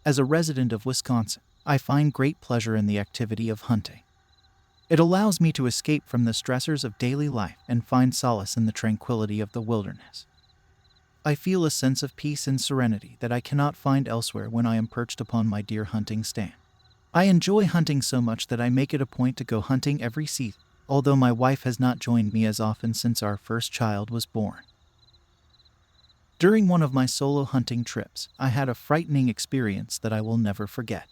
As a resident of Wisconsin, I find great pleasure in the activity of hunting. It allows me to escape from the stressors of daily life and find solace in the tranquility of the wilderness. I feel a sense of peace and serenity that I cannot find elsewhere when I am perched upon my deer hunting stand. I enjoy hunting so much that I make it a point to go hunting every season, although my wife has not joined me as often since our first child was born. During one of my solo hunting trips, I had a frightening experience that I will never forget.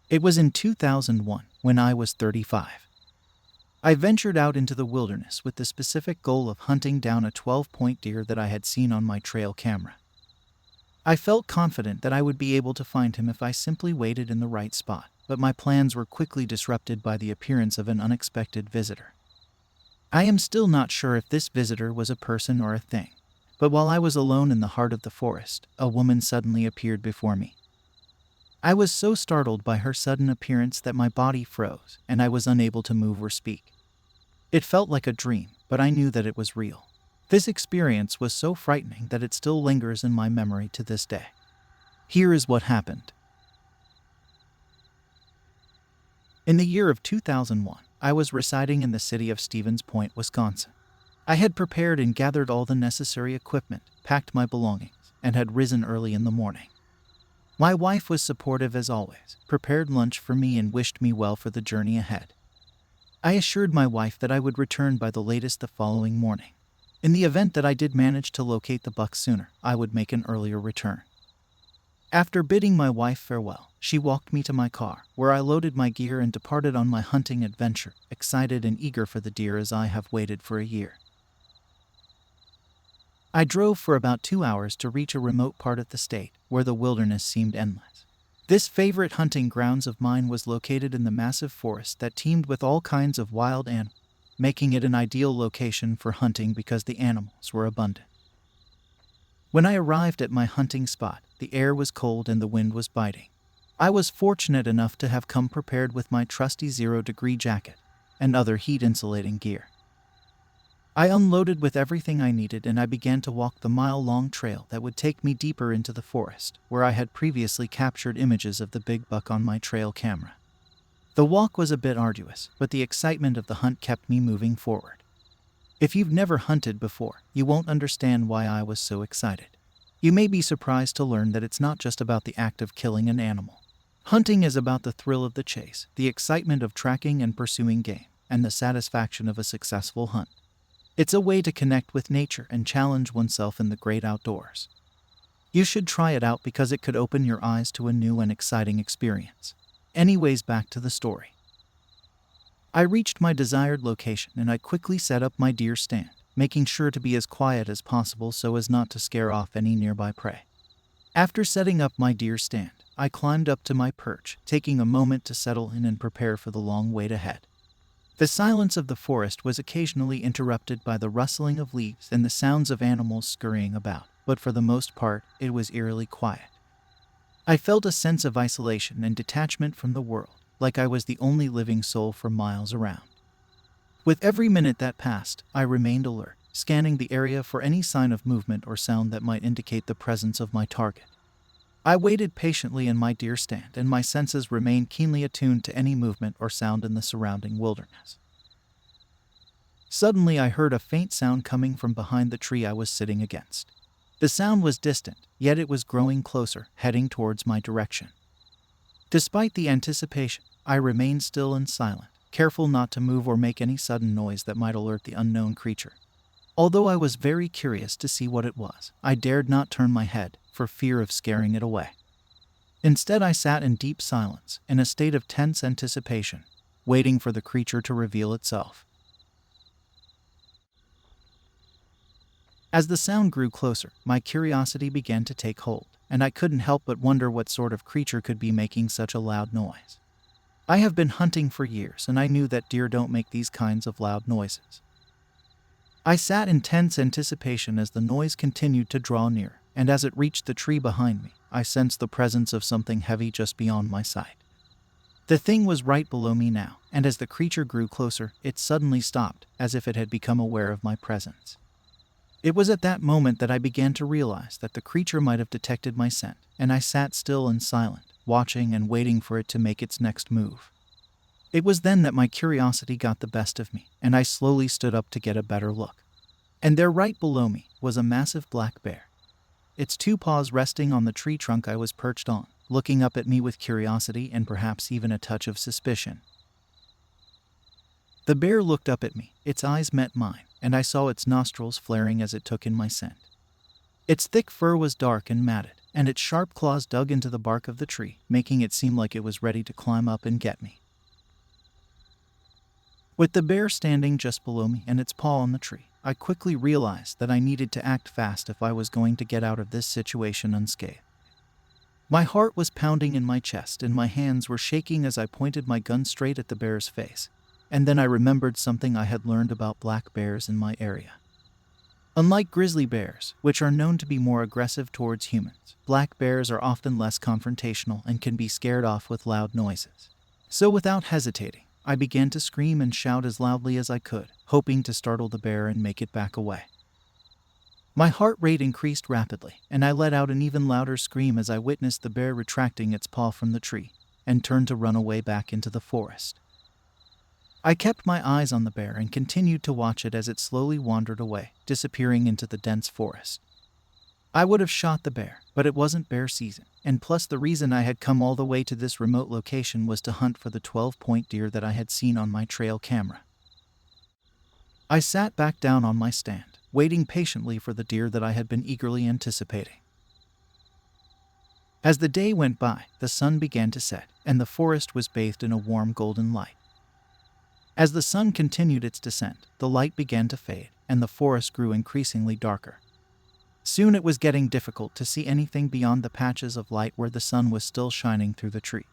It was in 2001, when I was 35. I ventured out into the wilderness with the specific goal of hunting down a 12-point deer that I had seen on my trail camera. I felt confident that I would be able to find him if I simply waited in the right spot, but my plans were quickly disrupted by the appearance of an unexpected visitor. I am still not sure if this visitor was a person or a thing, but while I was alone in the heart of the forest, a woman suddenly appeared before me. I was so startled by her sudden appearance that my body froze, and I was unable to move or speak. It felt like a dream, but I knew that it was real. This experience was so frightening that it still lingers in my memory to this day. Here is what happened. In the year of 2001, I was residing in the city of Stevens Point, Wisconsin. I had prepared and gathered all the necessary equipment, packed my belongings, and had risen early in the morning. My wife was supportive as always, prepared lunch for me and wished me well for the journey ahead. I assured my wife that I would return by the latest the following morning. In the event that I did manage to locate the buck sooner, I would make an earlier return. After bidding my wife farewell, she walked me to my car, where I loaded my gear and departed on my hunting adventure, excited and eager for the deer as I have waited for a year. I drove for about 2 hours to reach a remote part of the state, where the wilderness seemed endless. This favorite hunting grounds of mine was located in the massive forest that teemed with all kinds of wild animals, making it an ideal location for hunting because the animals were abundant. When I arrived at my hunting spot, the air was cold and the wind was biting. I was fortunate enough to have come prepared with my trusty 0-degree jacket and other heat-insulating gear. I unloaded with everything I needed and I began to walk the mile-long trail that would take me deeper into the forest, where I had previously captured images of the big buck on my trail camera. The walk was a bit arduous, but the excitement of the hunt kept me moving forward. If you've never hunted before, you won't understand why I was so excited. You may be surprised to learn that it's not just about the act of killing an animal. Hunting is about the thrill of the chase, the excitement of tracking and pursuing game, and the satisfaction of a successful hunt. It's a way to connect with nature and challenge oneself in the great outdoors. You should try it out because it could open your eyes to a new and exciting experience. Anyways, back to the story. I reached my desired location and I quickly set up my deer stand, making sure to be as quiet as possible so as not to scare off any nearby prey. After setting up my deer stand, I climbed up to my perch, taking a moment to settle in and prepare for the long wait ahead. The silence of the forest was occasionally interrupted by the rustling of leaves and the sounds of animals scurrying about, but for the most part, it was eerily quiet. I felt a sense of isolation and detachment from the world, like I was the only living soul for miles around. With every minute that passed, I remained alert, scanning the area for any sign of movement or sound that might indicate the presence of my target. I waited patiently in my deer stand, and my senses remained keenly attuned to any movement or sound in the surrounding wilderness. Suddenly, I heard a faint sound coming from behind the tree I was sitting against. The sound was distant, yet it was growing closer, heading towards my direction. Despite the anticipation, I remained still and silent, careful not to move or make any sudden noise that might alert the unknown creature. Although I was very curious to see what it was, I dared not turn my head, for fear of scaring it away. Instead, I sat in deep silence, in a state of tense anticipation, waiting for the creature to reveal itself. As the sound grew closer, my curiosity began to take hold, and I couldn't help but wonder what sort of creature could be making such a loud noise. I have been hunting for years, and I knew that deer don't make these kinds of loud noises. I sat in tense anticipation as the noise continued to draw near, and as it reached the tree behind me, I sensed the presence of something heavy just beyond my sight. The thing was right below me now, and as the creature grew closer, it suddenly stopped, as if it had become aware of my presence. It was at that moment that I began to realize that the creature might have detected my scent, and I sat still and silent, watching and waiting for it to make its next move. It was then that my curiosity got the best of me, and I slowly stood up to get a better look. And there, right below me, was a massive black bear. Its two paws resting on the tree trunk I was perched on, looking up at me with curiosity and perhaps even a touch of suspicion. The bear looked up at me, its eyes met mine, and I saw its nostrils flaring as it took in my scent. Its thick fur was dark and matted, and its sharp claws dug into the bark of the tree, making it seem like it was ready to climb up and get me. With the bear standing just below me and its paw on the tree, I quickly realized that I needed to act fast if I was going to get out of this situation unscathed. My heart was pounding in my chest and my hands were shaking as I pointed my gun straight at the bear's face. And then I remembered something I had learned about black bears in my area. Unlike grizzly bears, which are known to be more aggressive towards humans, black bears are often less confrontational and can be scared off with loud noises. So without hesitating, I began to scream and shout as loudly as I could, hoping to startle the bear and make it back away. My heart rate increased rapidly, and I let out an even louder scream as I witnessed the bear retracting its paw from the tree and turned to run away back into the forest. I kept my eyes on the bear and continued to watch it as it slowly wandered away, disappearing into the dense forest. I would have shot the bear, but it wasn't bear season, and plus the reason I had come all the way to this remote location was to hunt for the 12-point deer that I had seen on my trail camera. I sat back down on my stand, waiting patiently for the deer that I had been eagerly anticipating. As the day went by, the sun began to set, and the forest was bathed in a warm golden light. As the sun continued its descent, the light began to fade, and the forest grew increasingly darker. Soon it was getting difficult to see anything beyond the patches of light where the sun was still shining through the tree.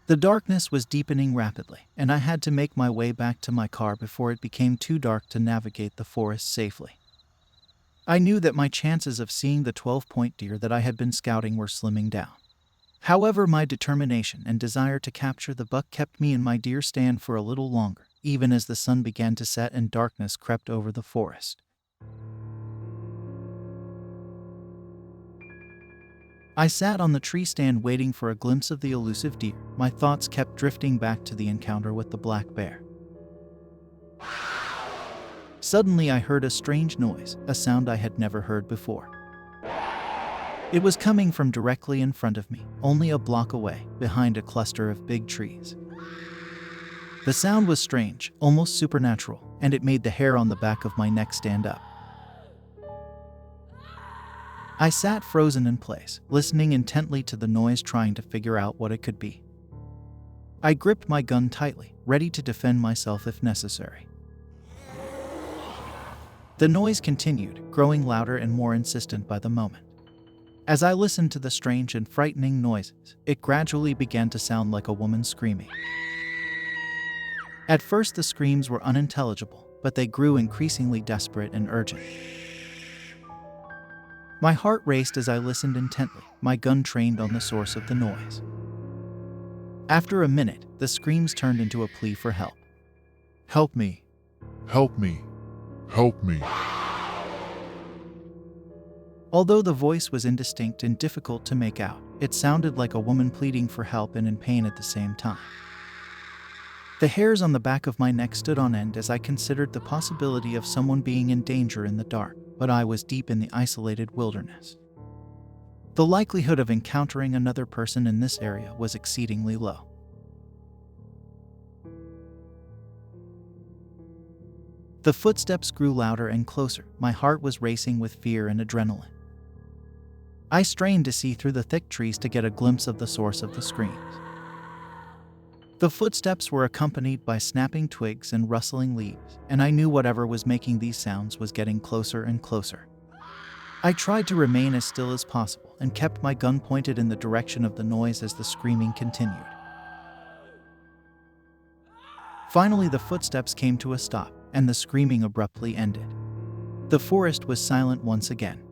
The darkness was deepening rapidly, and I had to make my way back to my car before it became too dark to navigate the forest safely. I knew that my chances of seeing the 12-point deer that I had been scouting were slimming down. However, my determination and desire to capture the buck kept me in my deer stand for a little longer, even as the sun began to set and darkness crept over the forest. I sat on the tree stand waiting for a glimpse of the elusive deer. My thoughts kept drifting back to the encounter with the black bear. Suddenly I heard a strange noise, a sound I had never heard before. It was coming from directly in front of me, only a block away, behind a cluster of big trees. The sound was strange, almost supernatural, and it made the hair on the back of my neck stand up. I sat frozen in place, listening intently to the noise, trying to figure out what it could be. I gripped my gun tightly, ready to defend myself if necessary. The noise continued, growing louder and more insistent by the moment. As I listened to the strange and frightening noises, it gradually began to sound like a woman screaming. At first the screams were unintelligible, but they grew increasingly desperate and urgent. My heart raced as I listened intently, my gun trained on the source of the noise. After a minute, the screams turned into a plea for help. "Help me! Help me! Help me!" Although the voice was indistinct and difficult to make out, it sounded like a woman pleading for help and in pain at the same time. The hairs on the back of my neck stood on end as I considered the possibility of someone being in danger in the dark, but I was deep in the isolated wilderness. The likelihood of encountering another person in this area was exceedingly low. The footsteps grew louder and closer. My heart was racing with fear and adrenaline. I strained to see through the thick trees to get a glimpse of the source of the screams. The footsteps were accompanied by snapping twigs and rustling leaves, and I knew whatever was making these sounds was getting closer and closer. I tried to remain as still as possible and kept my gun pointed in the direction of the noise as the screaming continued. Finally, the footsteps came to a stop, and the screaming abruptly ended. The forest was silent once again.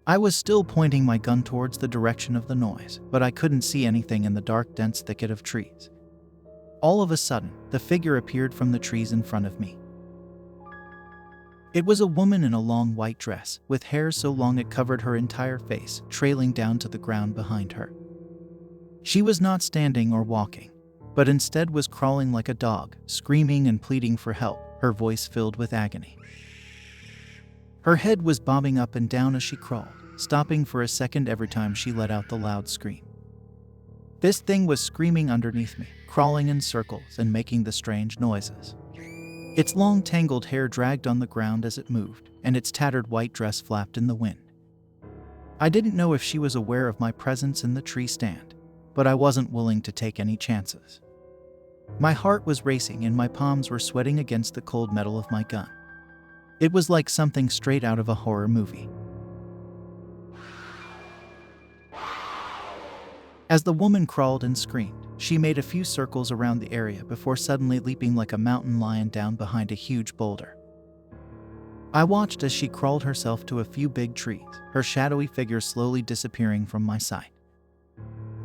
I was still pointing my gun towards the direction of the noise, but I couldn't see anything in the dark, dense thicket of trees. All of a sudden, the figure appeared from the trees in front of me. It was a woman in a long white dress, with hair so long it covered her entire face, trailing down to the ground behind her. She was not standing or walking, but instead was crawling like a dog, screaming and pleading for help, her voice filled with agony. Her head was bobbing up and down as she crawled, stopping for a second every time she let out the loud scream. This thing was screaming underneath me, crawling in circles and making the strange noises. Its long tangled hair dragged on the ground as it moved, and its tattered white dress flapped in the wind. I didn't know if she was aware of my presence in the tree stand, but I wasn't willing to take any chances. My heart was racing and my palms were sweating against the cold metal of my gun. It was like something straight out of a horror movie. As the woman crawled and screamed, she made a few circles around the area before suddenly leaping like a mountain lion down behind a huge boulder. I watched as she crawled herself to a few big trees, her shadowy figure slowly disappearing from my sight.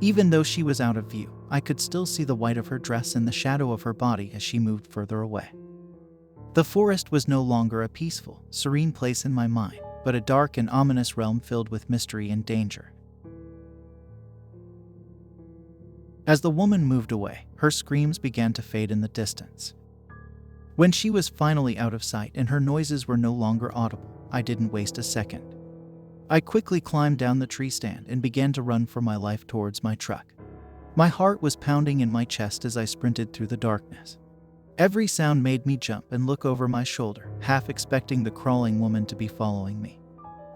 Even though she was out of view, I could still see the white of her dress and the shadow of her body as she moved further away. The forest was no longer a peaceful, serene place in my mind, but a dark and ominous realm filled with mystery and danger. As the woman moved away, her screams began to fade in the distance. When she was finally out of sight and her noises were no longer audible, I didn't waste a second. I quickly climbed down the tree stand and began to run for my life towards my truck. My heart was pounding in my chest as I sprinted through the darkness. Every sound made me jump and look over my shoulder, half expecting the crawling woman to be following me.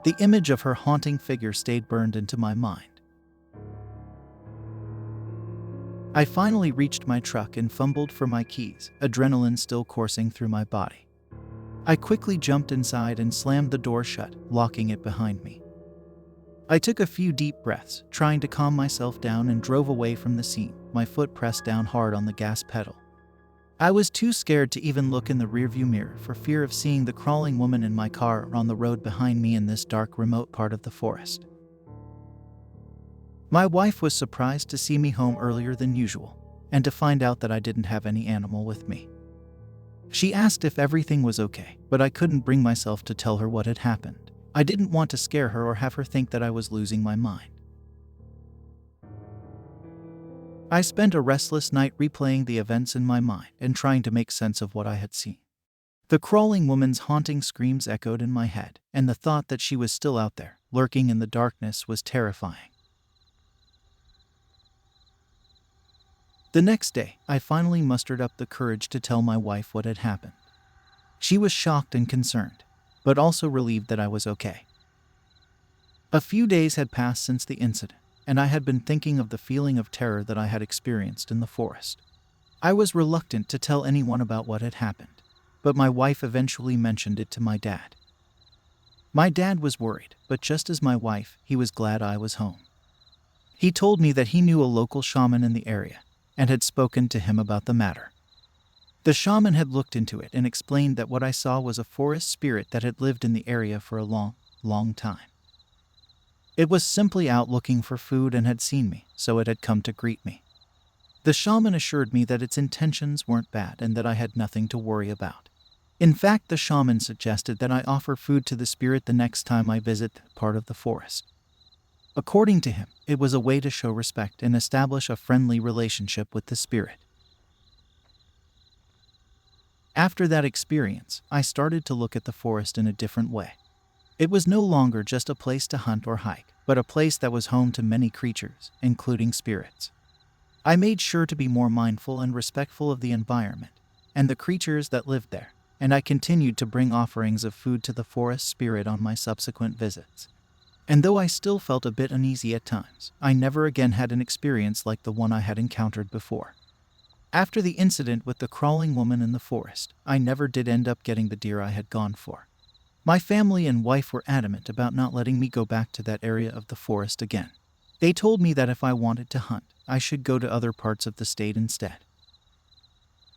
The image of her haunting figure stayed burned into my mind. I finally reached my truck and fumbled for my keys, adrenaline still coursing through my body. I quickly jumped inside and slammed the door shut, locking it behind me. I took a few deep breaths, trying to calm myself down, and drove away from the scene, my foot pressed down hard on the gas pedal. I was too scared to even look in the rearview mirror for fear of seeing the crawling woman in my car or on the road behind me in this dark, remote part of the forest. My wife was surprised to see me home earlier than usual, and to find out that I didn't have any animal with me. She asked if everything was okay, but I couldn't bring myself to tell her what had happened. I didn't want to scare her or have her think that I was losing my mind. I spent a restless night replaying the events in my mind and trying to make sense of what I had seen. The crawling woman's haunting screams echoed in my head, and the thought that she was still out there, lurking in the darkness, was terrifying. The next day, I finally mustered up the courage to tell my wife what had happened. She was shocked and concerned, but also relieved that I was okay. A few days had passed since the incident, and I had been thinking of the feeling of terror that I had experienced in the forest. I was reluctant to tell anyone about what had happened, but my wife eventually mentioned it to my dad. My dad was worried, but just as my wife, he was glad I was home. He told me that he knew a local shaman in the area and had spoken to him about the matter. The shaman had looked into it and explained that what I saw was a forest spirit that had lived in the area for a long, long time. It was simply out looking for food and had seen me, so it had come to greet me. The shaman assured me that its intentions weren't bad and that I had nothing to worry about. In fact, the shaman suggested that I offer food to the spirit the next time I visit that part of the forest. According to him, it was a way to show respect and establish a friendly relationship with the spirit. After that experience, I started to look at the forest in a different way. It was no longer just a place to hunt or hike, but a place that was home to many creatures, including spirits. I made sure to be more mindful and respectful of the environment and the creatures that lived there, and I continued to bring offerings of food to the forest spirit on my subsequent visits. And though I still felt a bit uneasy at times, I never again had an experience like the one I had encountered before. After the incident with the crawling woman in the forest, I never did end up getting the deer I had gone for. My family and wife were adamant about not letting me go back to that area of the forest again. They told me that if I wanted to hunt, I should go to other parts of the state instead.